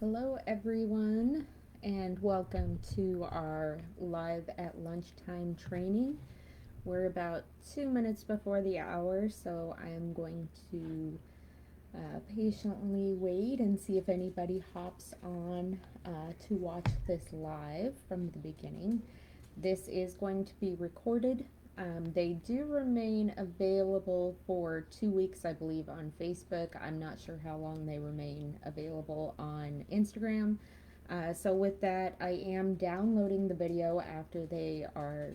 Hello, everyone, and welcome to our live at lunchtime training. We're about 2 minutes before the hour, so I'm going to patiently wait and see if anybody hops on to watch this live from the beginning. This is going to be recorded. They do remain available for 2 weeks, I believe, on Facebook. I'm not sure how long they remain available on Instagram. So with that, I am downloading the video after they are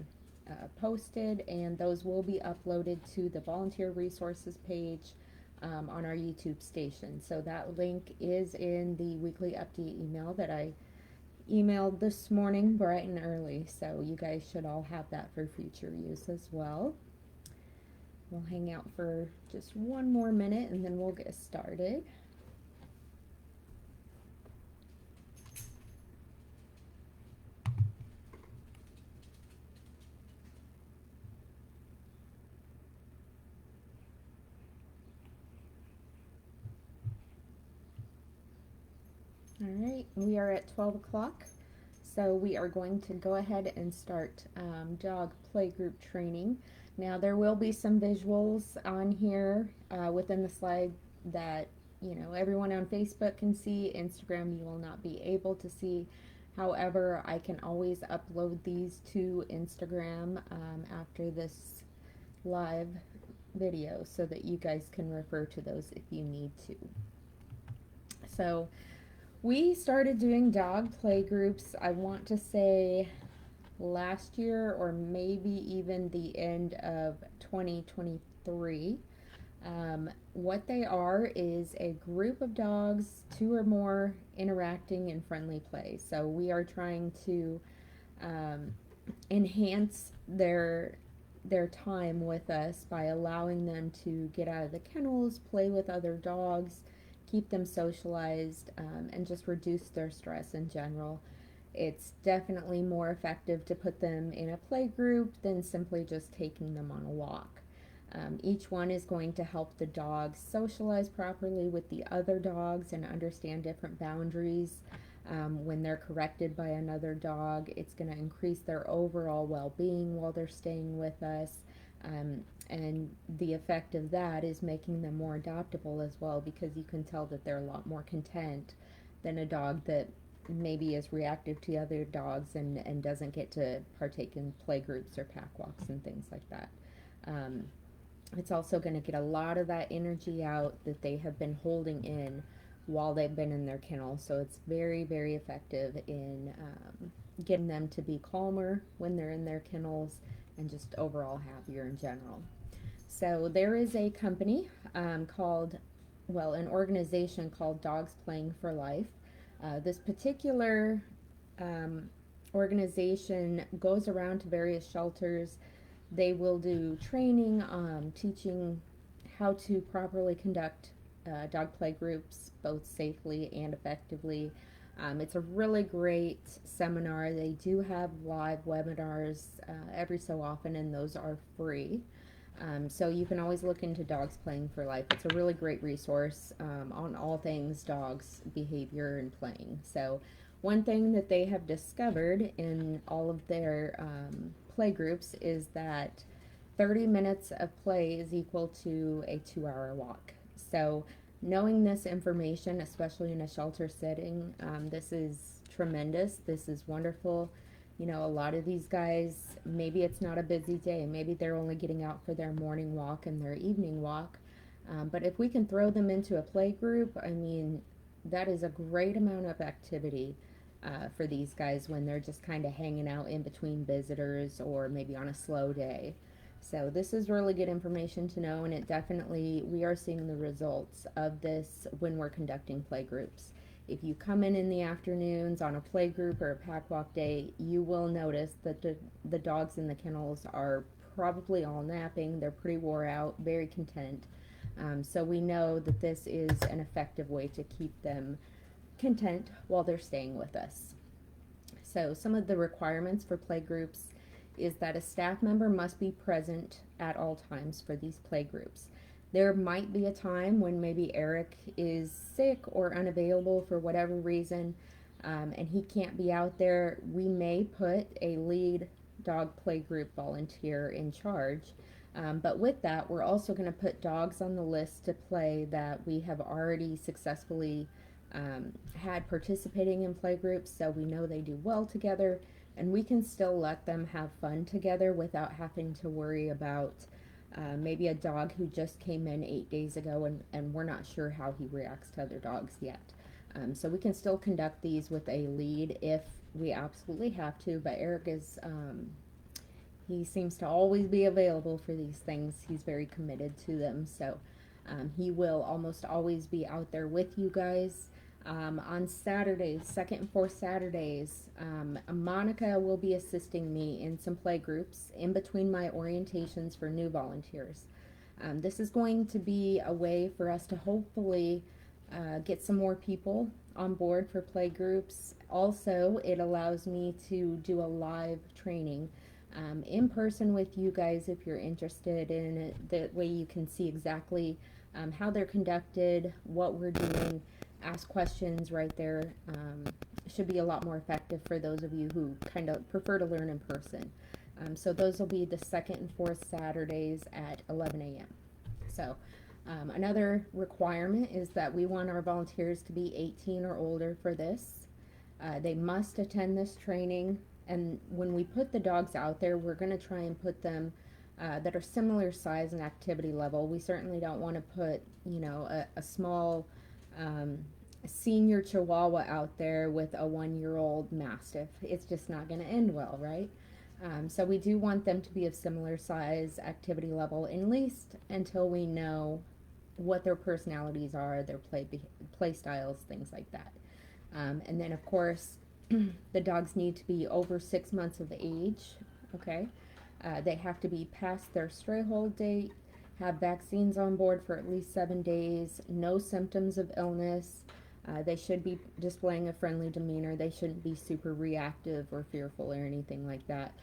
posted, and those will be uploaded to the volunteer resources page on our YouTube station. So that link is in the weekly update email that I emailed this morning bright and early, so you guys should all have that for future use as well. We'll hang out for just one more minute and then we'll get started. All right, we are at 12 o'clock. So we are going to go ahead and start dog playgroup training. Now there will be some visuals on here within the slide that everyone on Facebook can see. Instagram you will not be able to see. However, I can always upload these to Instagram after this live video so that you guys can refer to those if you need to. So we started doing dog play groups, I want to say last year or maybe even the end of 2023. What they are is a group of dogs, two or more, interacting in friendly play. So we are trying to enhance their time with us by allowing them to get out of the kennels, play with other dogs, keep them socialized, and just reduce their stress in general. It's definitely more effective to put them in a play group than simply just taking them on a walk. Each one is going to help the dogs socialize properly with the other dogs and understand different boundaries. When they're corrected by another dog, it's going to increase their overall well-being while they're staying with us. And the effect of that is making them more adoptable as well, because you can tell that they're a lot more content than a dog that maybe is reactive to other dogs and doesn't get to partake in play groups or pack walks and things like that. It's also going to get a lot of that energy out that they have been holding in while they've been in their kennel. So it's very, very effective in getting them to be calmer when they're in their kennels and just overall happier in general. So there is a company an organization called Dogs Playing for Life. This particular organization goes around to various shelters. They will do training, teaching how to properly conduct dog play groups, both safely and effectively. It's a really great seminar. They do have live webinars every so often, and those are free. So you can always look into Dogs Playing for Life. It's a really great resource on all things dogs behavior and playing. So one thing that they have discovered in all of their play groups is that 30 minutes of play is equal to a 2-hour walk. So knowing this information, especially in a shelter setting, this is tremendous. This is wonderful. A lot of these guys, maybe it's not a busy day. Maybe they're only getting out for their morning walk and their evening walk. But if we can throw them into a play group, that is a great amount of activity for these guys when they're just kind of hanging out in between visitors or maybe on a slow day. So this is really good information to know, and we are seeing the results of this when we're conducting play groups. If you come in the afternoons on a play group or a pack walk day, you will notice that the dogs in the kennels are probably all napping. They're pretty wore out, very content. So we know that this is an effective way to keep them content while they're staying with us. So some of the requirements for play groups is that a staff member must be present at all times for these play groups. There might be a time when maybe Eric is sick or unavailable for whatever reason, and he can't be out there. We may put a lead dog play group volunteer in charge. But with that, we're also going to put dogs on the list to play that we have already successfully had participating in play groups, so we know they do well together, and we can still let them have fun together without having to worry about maybe a dog who just came in 8 days ago, and we're not sure how he reacts to other dogs yet. So we can still conduct these with a lead if we absolutely have to, but Eric is, he seems to always be available for these things. He's very committed to them, so he will almost always be out there with you guys. On Saturdays, second and fourth Saturdays, Monica will be assisting me in some play groups in between my orientations for new volunteers. This is going to be a way for us to hopefully get some more people on board for play groups. Also, it allows me to do a live training in person with you guys if you're interested in it. That way you can see exactly how they're conducted, what we're doing, ask questions right there. Should be a lot more effective for those of you who kind of prefer to learn in person. So those will be the second and fourth Saturdays at 11 a.m. So another requirement is that we want our volunteers to be 18 or older for this. They must attend this training, and when we put the dogs out there, we're going to try and put them that are similar size and activity level. We certainly don't want to put, you know, a small senior Chihuahua out there with a 1-year-old Mastiff. It's just not going to end well, right? So we do want them to be of similar size, activity level, at least until we know what their personalities are, their play styles, things like that. And then, of course, the dogs need to be over 6 months of age, okay? They have to be past their stray hold date, have vaccines on board for at least 7 days, no symptoms of illness. They should be displaying a friendly demeanor. They shouldn't be super reactive or fearful or anything like that.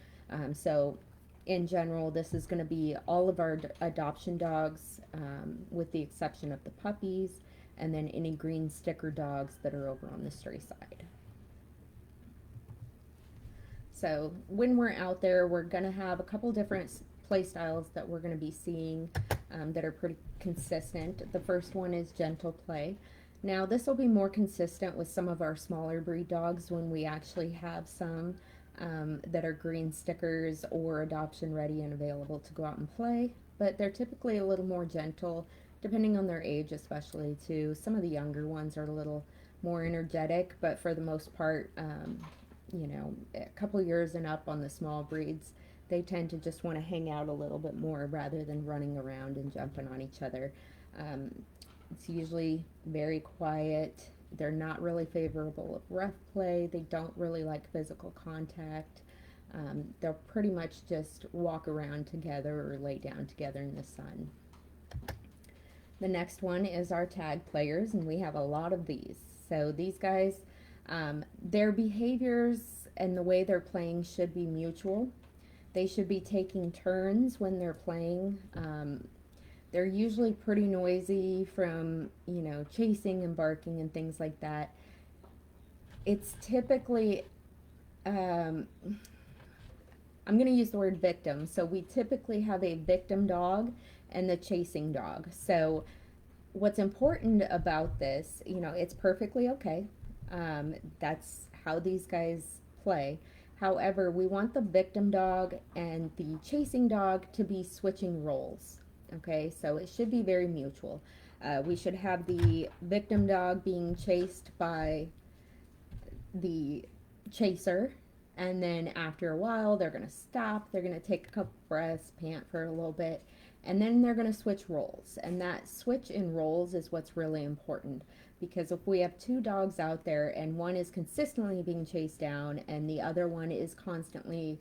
So in general, this is going to be all of our adoption dogs, with the exception of the puppies, and then any green sticker dogs that are over on the stray side. So when we're out there, we're going to have a couple different play styles that we're going to be seeing that are pretty consistent. The first one is gentle play. Now this will be more consistent with some of our smaller breed dogs when we actually have some that are green stickers or adoption ready and available to go out and play, but they're typically a little more gentle depending on their age, especially too. Some of the younger ones are a little more energetic, but for the most part, you know, a couple years and up on the small breeds, they tend to just want to hang out a little bit more rather than running around and jumping on each other. It's usually very quiet. They're not really favorable of rough play. They don't really like physical contact. They'll pretty much just walk around together or lay down together in the sun. The next one is our tag players, and we have a lot of these. So these guys, their behaviors and the way they're playing should be mutual. They should be taking turns when they're playing. They're usually pretty noisy from, you know, chasing and barking and things like that. It's typically, I'm going to use the word victim. So we typically have a victim dog and the chasing dog. So what's important about this, you know, it's perfectly okay. That's how these guys play. However, we want the victim dog and the chasing dog to be switching roles. Okay, so it should be very mutual. We should have the victim dog being chased by the chaser, and then after a while they're going to stop, they're going to take a couple breaths, pant for a little bit, and then they're going to switch roles. And that switch in roles is what's really important, because if we have two dogs out there and one is consistently being chased down and the other one is constantly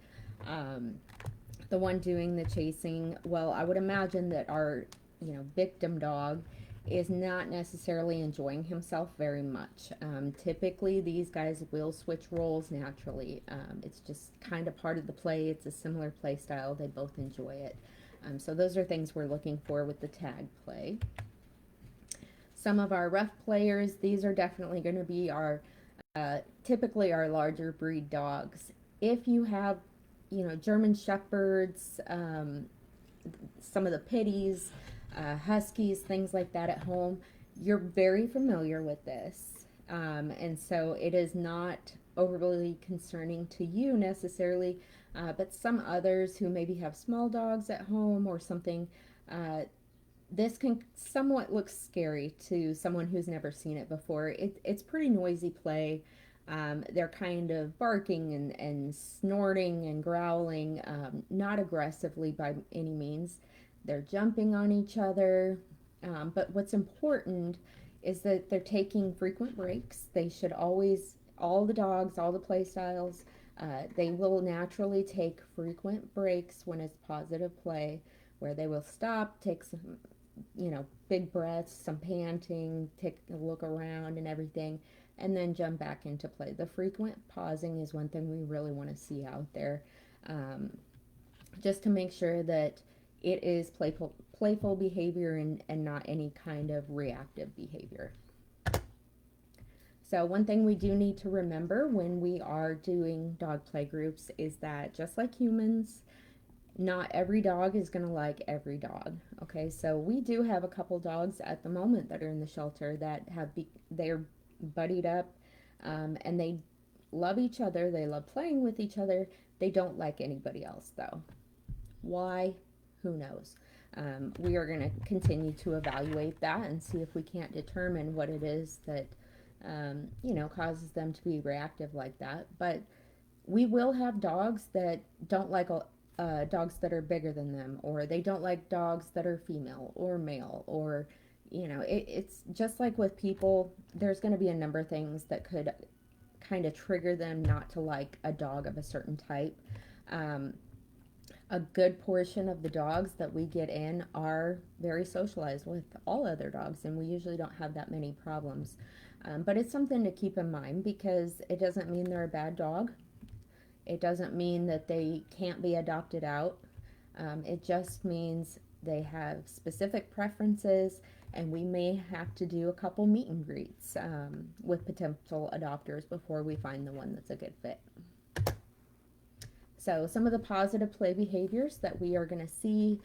the one doing the chasing, well, I would imagine that our, you know, victim dog is not necessarily enjoying himself very much. Typically these guys will switch roles naturally. It's just kind of part of the play. It's a similar play style. They both enjoy it. So those are things we're looking for with the tag play. Some of our rough players, these are definitely going to be our typically our larger breed dogs. If you have, German Shepherds, some of the pitties, huskies, things like that at home, you're very familiar with this. And so it is not overly concerning to you necessarily, but some others who maybe have small dogs at home or something, this can somewhat look scary to someone who's never seen it before. It's pretty noisy play. They're kind of barking and snorting and growling, not aggressively by any means. They're jumping on each other. But what's important is that they're taking frequent breaks. They should always, all the dogs, all the play styles, they will naturally take frequent breaks when it's positive play, where they will stop, take some, big breaths, some panting, take a look around and everything, and then jump back into play. The frequent pausing is one thing we really want to see out there, just to make sure that it is playful behavior and not any kind of reactive behavior. So one thing we do need to remember when we are doing dog play groups is that just like humans, not every dog is going to like every dog. Okay, so we do have a couple dogs at the moment that are in the shelter that they're buddied up, and they love each other. They love playing with each other. They don't like anybody else though. Why? Who knows? We are going to continue to evaluate that and see if we can't determine what it is that causes them to be reactive like that. But we will have dogs that don't like dogs that are bigger than them, or they don't like dogs that are female or male, or it's just like with people. There's going to be a number of things that could kind of trigger them not to like a dog of a certain type. A good portion of the dogs that we get in are very socialized with all other dogs, and we usually don't have that many problems. But it's something to keep in mind, because it doesn't mean they're a bad dog. It doesn't mean that they can't be adopted out. It just means they have specific preferences, and we may have to do a couple meet and greets with potential adopters before we find the one that's a good fit. So some of the positive play behaviors that we are going to see,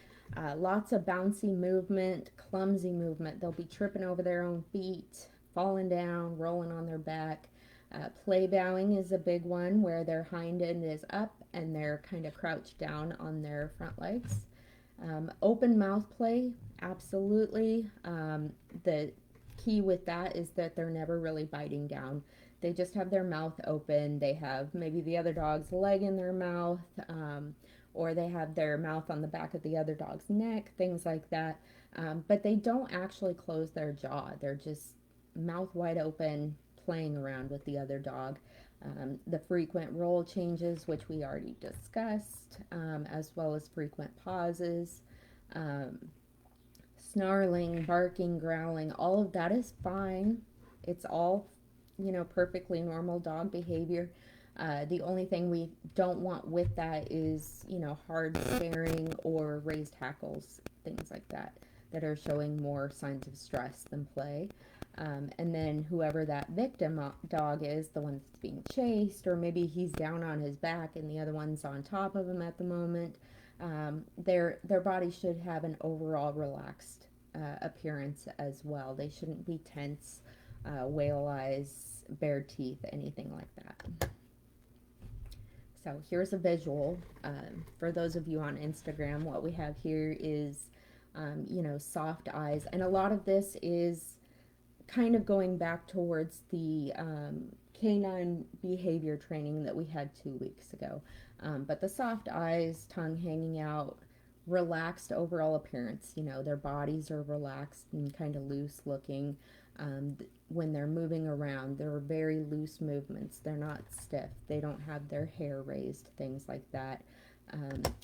lots of bouncy movement, clumsy movement. They'll be tripping over their own feet, falling down, rolling on their back. Play bowing is a big one, where their hind end is up and they're kind of crouched down on their front legs. Open mouth play, absolutely. The key with that is that they're never really biting down. They just have their mouth open. They have maybe the other dog's leg in their mouth, or they have their mouth on the back of the other dog's neck, things like that. But they don't actually close their jaw. They're just mouth wide open, playing around with the other dog. The frequent roll changes, which we already discussed, as well as frequent pauses, snarling, barking, growling, all of that is fine. It's all perfectly normal dog behavior. The only thing we don't want with that is, hard staring or raised hackles, things like that, that are showing more signs of stress than play. And then whoever that victim dog is, the one that's being chased, or maybe he's down on his back and the other one's on top of him at the moment, their body should have an overall relaxed appearance as well. They shouldn't be tense, whale eyes, bare teeth, anything like that. So here's a visual. For those of you on Instagram, what we have here is, soft eyes. And a lot of this is kind of going back towards the canine behavior training that we had 2 weeks ago. But the soft eyes, tongue hanging out, relaxed overall appearance. Their bodies are relaxed and kind of loose looking. When they're moving around, they're very loose movements. They're not stiff. They don't have their hair raised, things like that.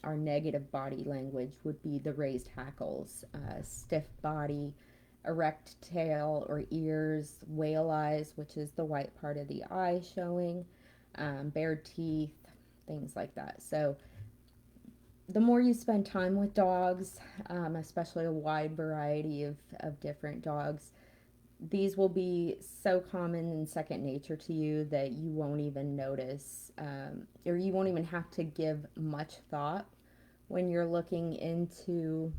Our negative body language would be the raised hackles, stiff body, erect tail or ears, whale eyes, which is the white part of the eye showing, bare teeth, things like that. So the more you spend time with dogs, especially a wide variety of different dogs, these will be so common and second nature to you that you won't even notice, or you won't even have to give much thought when you're looking into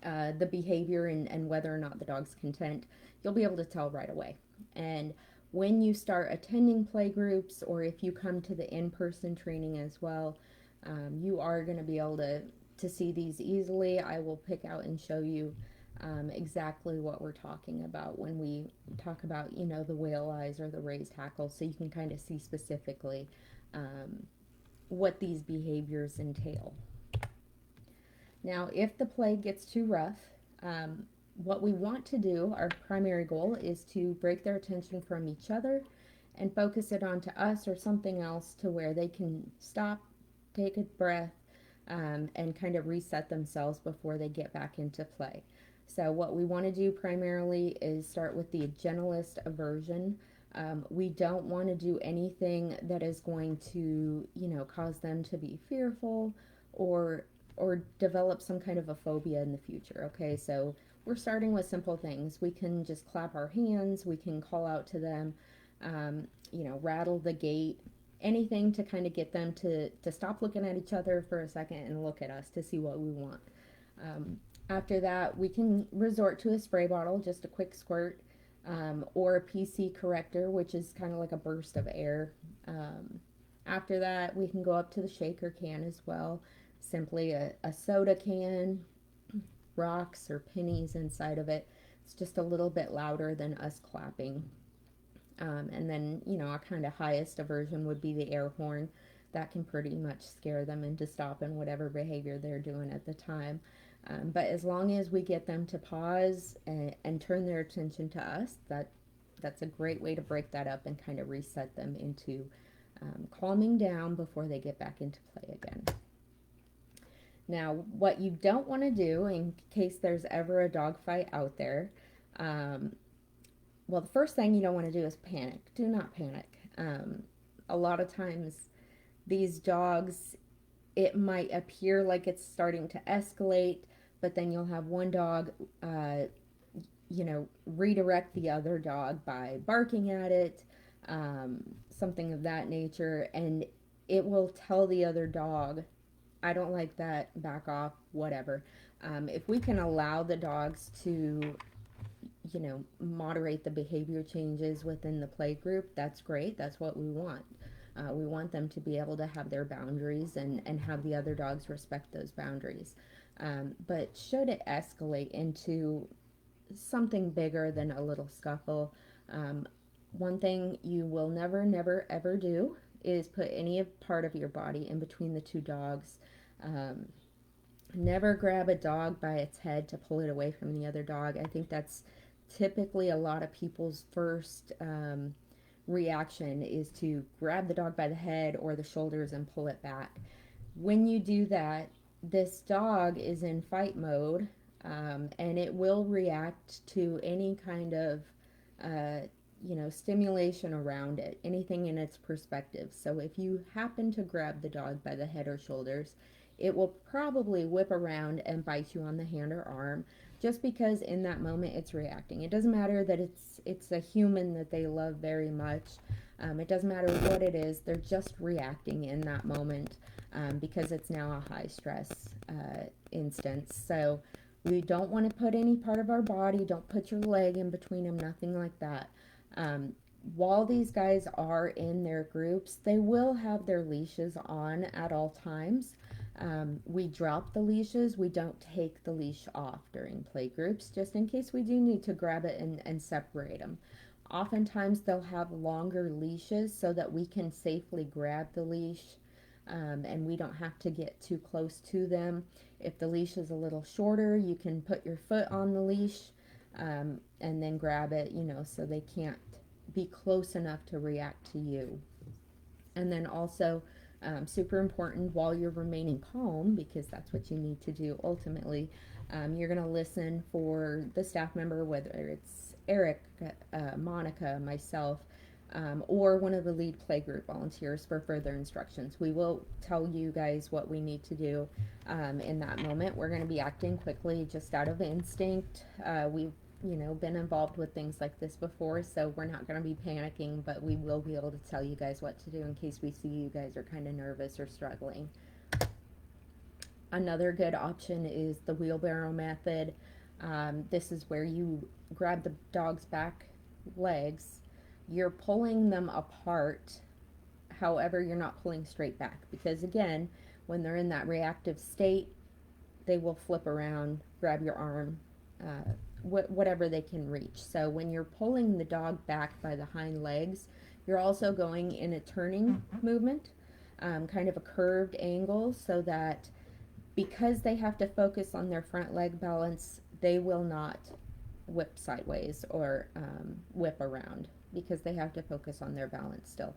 the behavior and whether or not the dog's content. You'll be able to tell right away. And when you start attending play groups, or if you come to the in-person training as well, you are going to be able to see these easily. I will pick out and show you exactly what we're talking about when we talk about, the whale eyes or the raised hackles, so you can kind of see specifically what these behaviors entail. Now, if the play gets too rough, what we want to do, our primary goal, is to break their attention from each other and focus it onto us or something else to where they can stop, take a breath, and kind of reset themselves before they get back into play. So what we want to do primarily is start with the gentlest aversion. We don't want to do anything that is going to, cause them to be fearful or develop some kind of a phobia in the future. Okay, so we're starting with simple things. We can just clap our hands, we can call out to them, rattle the gate, anything to kind of get them to stop looking at each other for a second and look at us to see what we want. After that, we can resort to a spray bottle, just a quick squirt, or a PC corrector, which is kind of like a burst of air. After that, we can go up to the shaker can as well. Simply a soda can, rocks or pennies inside of it. It's just a little bit louder than us clapping. And then, our kind of highest aversion would be the air horn. That can pretty much scare them into stopping whatever behavior they're doing at the time. But as long as we get them to pause and turn their attention to us, that's a great way to break that up and kind of reset them into calming down before they get back into play again. Now, what you don't want to do in case there's ever a dog fight out there, well, the first thing you don't want to do is panic. Do not panic. A lot of times, these dogs, it might appear like it's starting to escalate, but then you'll have one dog, redirect the other dog by barking at it, something of that nature, and it will tell the other dog, I don't like that, back off, whatever. If we can allow the dogs to, moderate the behavior changes within the play group, that's great. That's what we want. We want them to be able to have their boundaries and have the other dogs respect those boundaries. But should it escalate into something bigger than a little scuffle, one thing you will never, ever do is put any part of your body in between the two dogs. Never grab a dog by its head to pull it away from the other dog. I think that's typically a lot of people's first reaction is to grab the dog by the head or the shoulders and pull it back. When you do that, this dog is in fight mode, and it will react to any kind of stimulation around it, anything in its perspective. So if you happen to grab the dog by the head or shoulders, it will probably whip around and bite you on the hand or arm, just because in that moment it's reacting. It doesn't matter that it's a human that they love very much. It doesn't matter what it is. They're just reacting in that moment because it's now a high stress instance. So we don't want to put any part of our body. Don't put your leg in between them. Nothing like that. While these guys are in their groups, they will have their leashes on at all times. We drop the leashes. We don't take the leash off during play groups, just in case we do need to grab it and separate them. Oftentimes they'll have longer leashes so that we can safely grab the leash, and we don't have to get too close to them. If the leash is a little shorter, you can put your foot on the leash and then grab it, so they can't be close enough to react to you. And then also, super important, while you're remaining calm, because that's what you need to do ultimately, you're going to listen for the staff member, whether it's Eric, Monica, myself. or one of the lead playgroup volunteers for further instructions. We will tell you guys what we need to do in that moment. We're going to be acting quickly just out of instinct. We've been involved with things like this before, so we're not going to be panicking, but we will be able to tell you guys what to do in case we see you guys are kind of nervous or struggling. Another good option is the wheelbarrow method. This is where you grab the dog's back legs, you're pulling them apart, however you're not pulling straight back, because again, when they're in that reactive state, they will flip around, grab your arm, whatever they can reach. So when you're pulling the dog back by the hind legs, you're also going in a turning movement, kind of a curved angle, so that because they have to focus on their front leg balance, they will not whip sideways or whip around, because they have to focus on their balance still.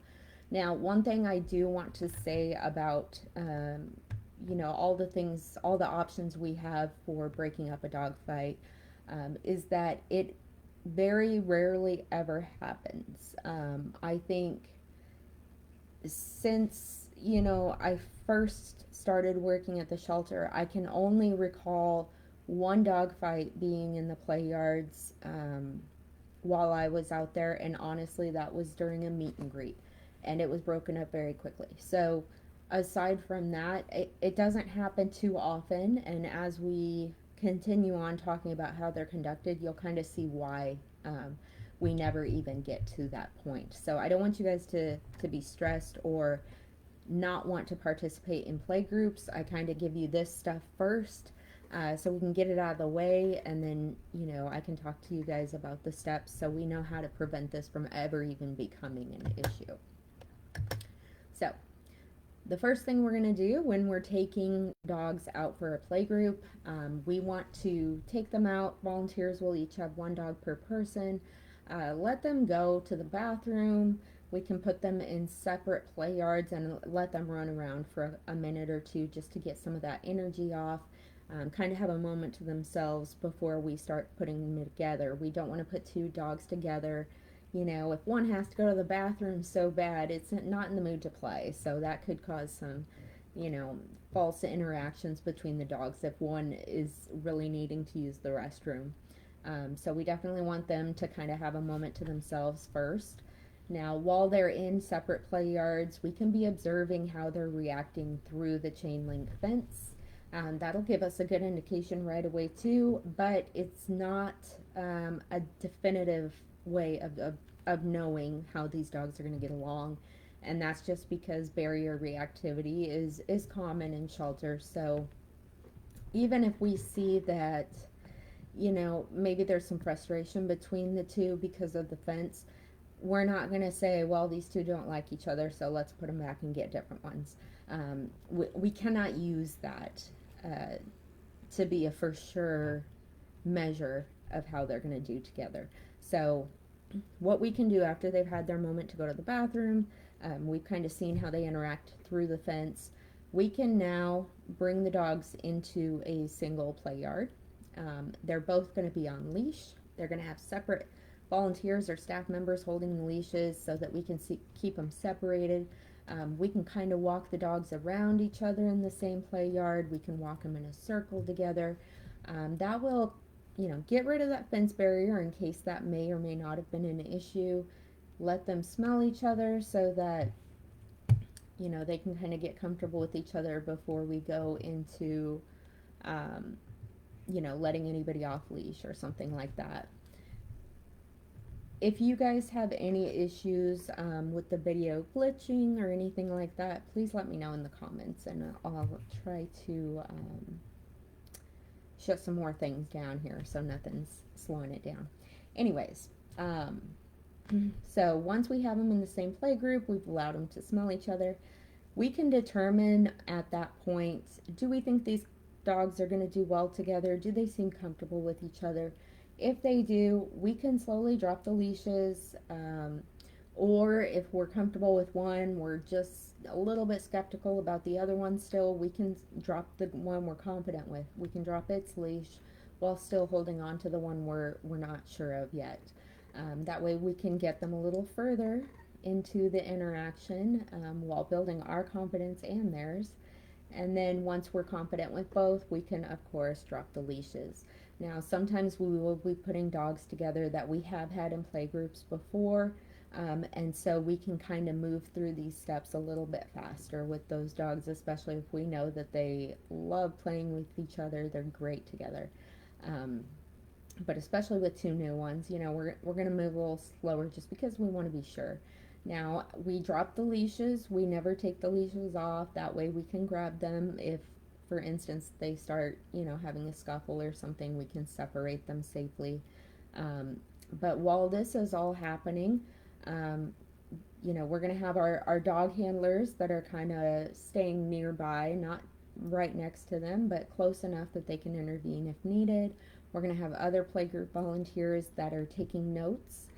Now, one thing I do want to say about all the options we have for breaking up a dog fight, is that it very rarely ever happens. I think since I first started working at the shelter, I can only recall one dog fight being in the play yards while I was out there, and honestly, that was during a meet and greet, and it was broken up very quickly. So aside from that, it doesn't happen too often, and as we continue on talking about how they're conducted, you'll kind of see why we never even get to that point. So I don't want you guys to be stressed or not want to participate in play groups. I kind of give you this stuff first so we can get it out of the way, and then I can talk to you guys about the steps so we know how to prevent this from ever even becoming an issue. So the first thing we're going to do when we're taking dogs out for a play group, we want to take them out. Volunteers will each have one dog per person. Let them go to the bathroom. We can put them in separate play yards and let them run around for a minute or two just to get some of that energy off. Kind of have a moment to themselves before we start putting them together. We don't want to put two dogs together. If one has to go to the bathroom so bad, it's not in the mood to play. So that could cause some, false interactions between the dogs if one is really needing to use the restroom. So we definitely want them to kind of have a moment to themselves first. Now, while they're in separate play yards, we can be observing how they're reacting through the chain link fence. That'll give us a good indication right away too, but it's not a definitive way of knowing how these dogs are going to get along, and that's just because barrier reactivity is common in shelters. So even if we see that maybe there's some frustration between the two because of the fence, we're not going to say, well, these two don't like each other, so let's put them back and get different ones. We cannot use that to be a for sure measure of how they're going to do together. So what we can do after they've had their moment to go to the bathroom, we've kind of seen how they interact through the fence. We can now bring the dogs into a single play yard. They're both going to be on leash. They're going to have separate volunteers or staff members holding the leashes so that we can keep them separated. We can kind of walk the dogs around each other in the same play yard. We can walk them in a circle together. That will, get rid of that fence barrier in case that may or may not have been an issue. Let them smell each other so that, they can kind of get comfortable with each other before we go into, letting anybody off leash or something like that. If you guys have any issues with the video glitching or anything like that, please let me know in the comments, and I'll try to shut some more things down here so nothing's slowing it down. Anyways, so once we have them in the same play group, we've allowed them to smell each other, we can determine at that point, do we think these dogs are going to do well together? Do they seem comfortable with each other? If they do, we can slowly drop the leashes, or if we're comfortable with one, we're just a little bit skeptical about the other one still, we can drop the one we're confident with. We can drop its leash while still holding on to the one we're not sure of yet. That way we can get them a little further into the interaction while building our confidence and theirs. And then once we're confident with both, we can, of course, drop the leashes. Now, sometimes we will be putting dogs together that we have had in play groups before, and so we can kind of move through these steps a little bit faster with those dogs, especially if we know that they love playing with each other. They're great together. Um, but especially with two new ones, we're going to move a little slower just because we want to be sure. Now, we drop the leashes. We never take the leashes off. That way we can grab them if, for instance, they start, having a scuffle or something, we can separate them safely. Um, but while this is all happening, um, we're going to have our dog handlers that are kind of staying nearby, not right next to them, but close enough that they can intervene if needed. We're going to have other playgroup volunteers that are taking notes,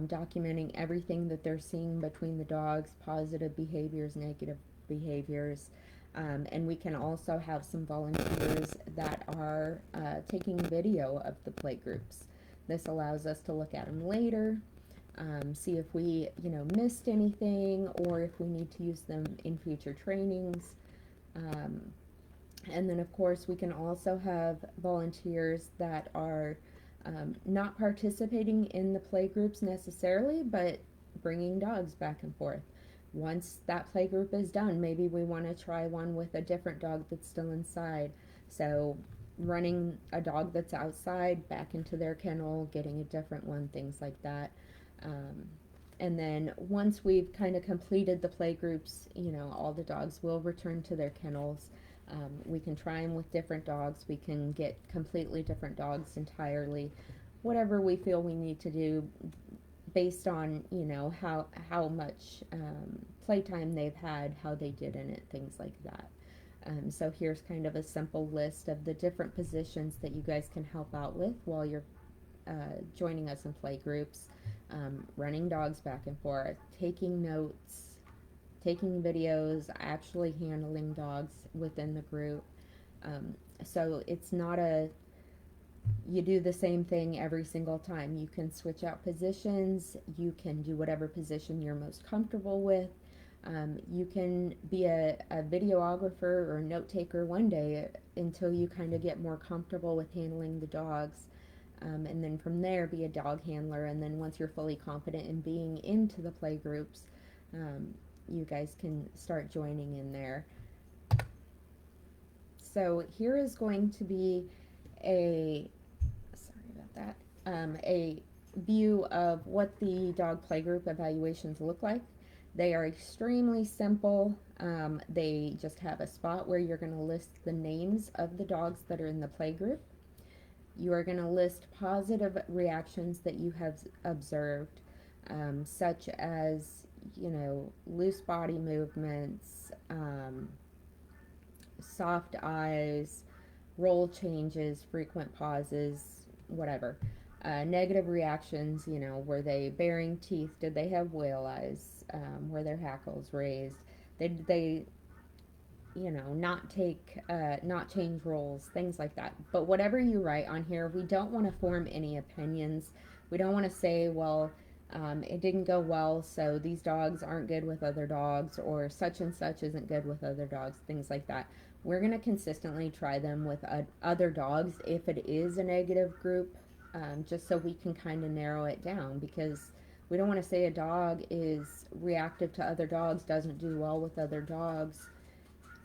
documenting everything that they're seeing between the dogs, positive behaviors, negative behaviors. And we can also have some volunteers that are taking video of the playgroups. This allows us to look at them later, see if we, missed anything or if we need to use them in future trainings. Um, and then, of course, we can also have volunteers that are not participating in the play groups necessarily, but bringing dogs back and forth. Once that play group is done, maybe we want to try one with a different dog that's still inside. So running a dog that's outside back into their kennel, getting a different one, things like that. Um, and then once we've kind of completed the play groups, all the dogs will return to their kennels. We can try them with different dogs. We can get completely different dogs entirely. Whatever we feel we need to do based on, how much playtime they've had, how they did in it, things like that. So here's kind of a simple list of the different positions that you guys can help out with while you're joining us in play groups. Running dogs back and forth, taking notes, taking videos, actually handling dogs within the group. So it's not you do the same thing every single time. You can switch out positions. You can do whatever position you're most comfortable with. You can be a videographer or a note taker one day until you kind of get more comfortable with handling the dogs. And then from there, be a dog handler. And then once you're fully confident in being into the play groups, you guys can start joining in there. So here is going to be a a view of what the dog playgroup evaluations look like. They are extremely simple. They just have a spot where you're going to list the names of the dogs that are in the playgroup. You are going to list positive reactions that you have observed, such as, loose body movements, soft eyes, roll changes, frequent pauses, whatever. Negative reactions, were they baring teeth? Did they have whale eyes? Were their hackles raised? Did they, not change roles, things like that. But whatever you write on here, we don't want to form any opinions. We don't want to say, well, it didn't go well, so these dogs aren't good with other dogs, or such and such isn't good with other dogs, things like that. We're going to consistently try them with other dogs if it is a negative group, just so we can kind of narrow it down, because we don't want to say a dog is reactive to other dogs, doesn't do well with other dogs,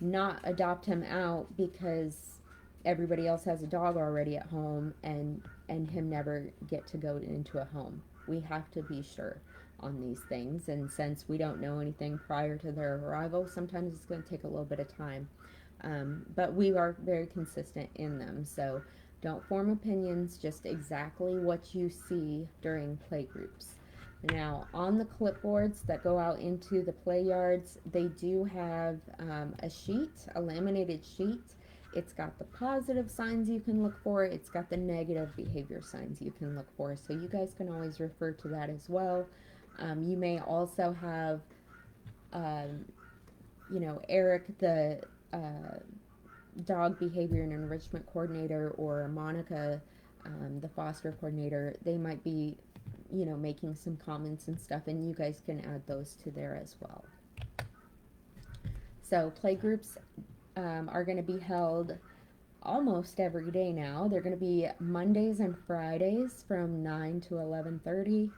not adopt him out because everybody else has a dog already at home, and him never get to go into a home. We have to be sure on these things, and since we don't know anything prior to their arrival, sometimes it's going to take a little bit of time. But we are very consistent in them, so don't form opinions, just exactly what you see during play groups. Now, on the clipboards that go out into the play yards, they do have a sheet, a laminated sheet. It's got the positive signs you can look for. It's got the negative behavior signs you can look for. So you guys can always refer to that as well. You may also have, Eric, the dog behavior and enrichment coordinator, or Monica, the foster coordinator. They might be making some comments and stuff, and you guys can add those to there as well. So playgroups are going to be held almost every day now. They're going to be Mondays and Fridays from 9 to 11:30.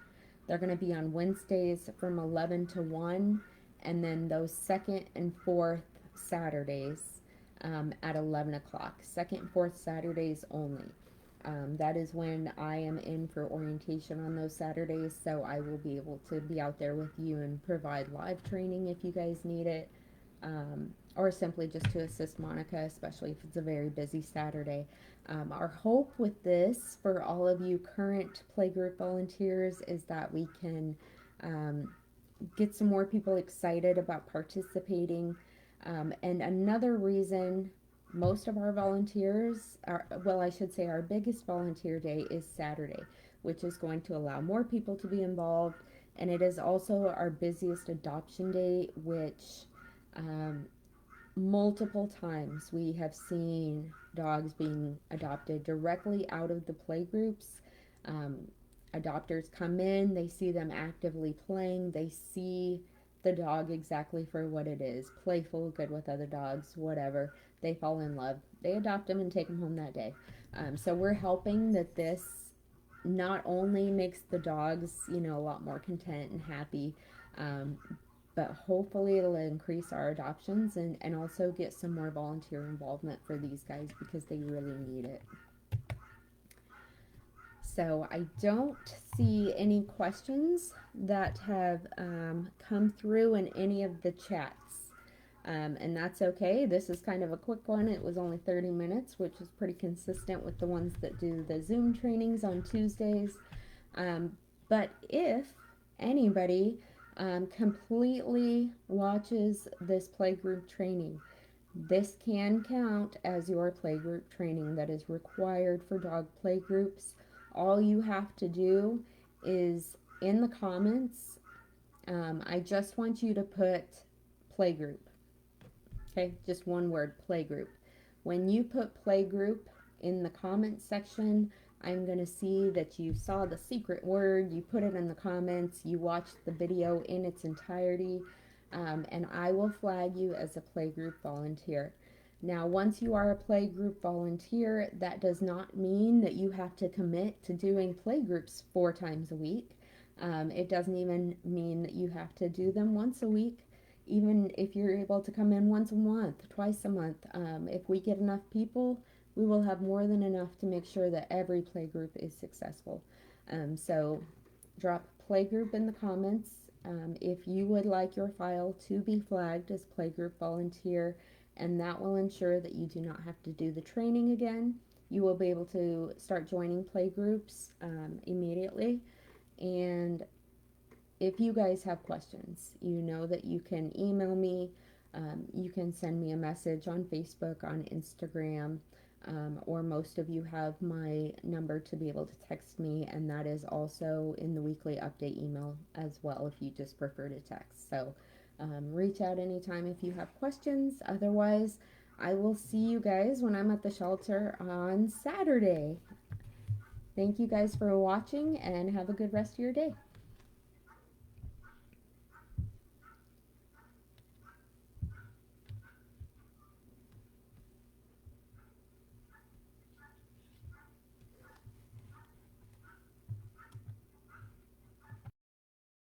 They're going to be on Wednesdays from 11 to 1, and then those second and fourth Saturdays at 11 o'clock. Second and fourth Saturdays only. That is when I am in for orientation on those Saturdays, so I will be able to be out there with you and provide live training if you guys need it, or simply just to assist Monica, especially if it's a very busy Saturday. Our hope with this for all of you current playgroup volunteers is that we can get some more people excited about participating. And another reason most of our volunteers I should say our biggest volunteer day is Saturday, which is going to allow more people to be involved. And it is also our busiest adoption day, which multiple times we have seen dogs being adopted directly out of the playgroups. Adopters come in, they see them actively playing, they see the dog exactly for what it is, playful, good with other dogs, whatever. They fall in love, they adopt them and take them home that day. So we're helping that this not only makes the dogs, a lot more content and happy, but hopefully it'll increase our adoptions and also get some more volunteer involvement for these guys because they really need it. So I don't see any questions that have come through in any of the chats. And that's okay. This is kind of a quick one. It was only 30 minutes, which is pretty consistent with the ones that do the Zoom trainings on Tuesdays. But if anybody completely watches this playgroup training, this can count as your playgroup training that is required for dog playgroups. All you have to do is in the comments, I just want you to put playgroup. Okay, just one word, playgroup. When you put playgroup in the comment section, I'm going to see that you saw the secret word, you put it in the comments, you watched the video in its entirety, and I will flag you as a playgroup volunteer. Now, once you are a playgroup volunteer, that does not mean that you have to commit to doing playgroups 4 times a week. It doesn't even mean that you have to do them once a week. Even if you're able to come in once a month, twice a month, if we get enough people, we will have more than enough to make sure that every playgroup is successful. So drop playgroup in the comments. If you would like your file to be flagged as playgroup volunteer, and that will ensure that you do not have to do the training again. You will be able to start joining playgroups immediately. And if you guys have questions, you know that you can email me, you can send me a message on Facebook, on Instagram, or most of you have my number to be able to text me, and that is also in the weekly update email as well if you just prefer to text. So reach out anytime if you have questions. Otherwise, I will see you guys when I'm at the shelter on Saturday. Thank you guys for watching and have a good rest of your day.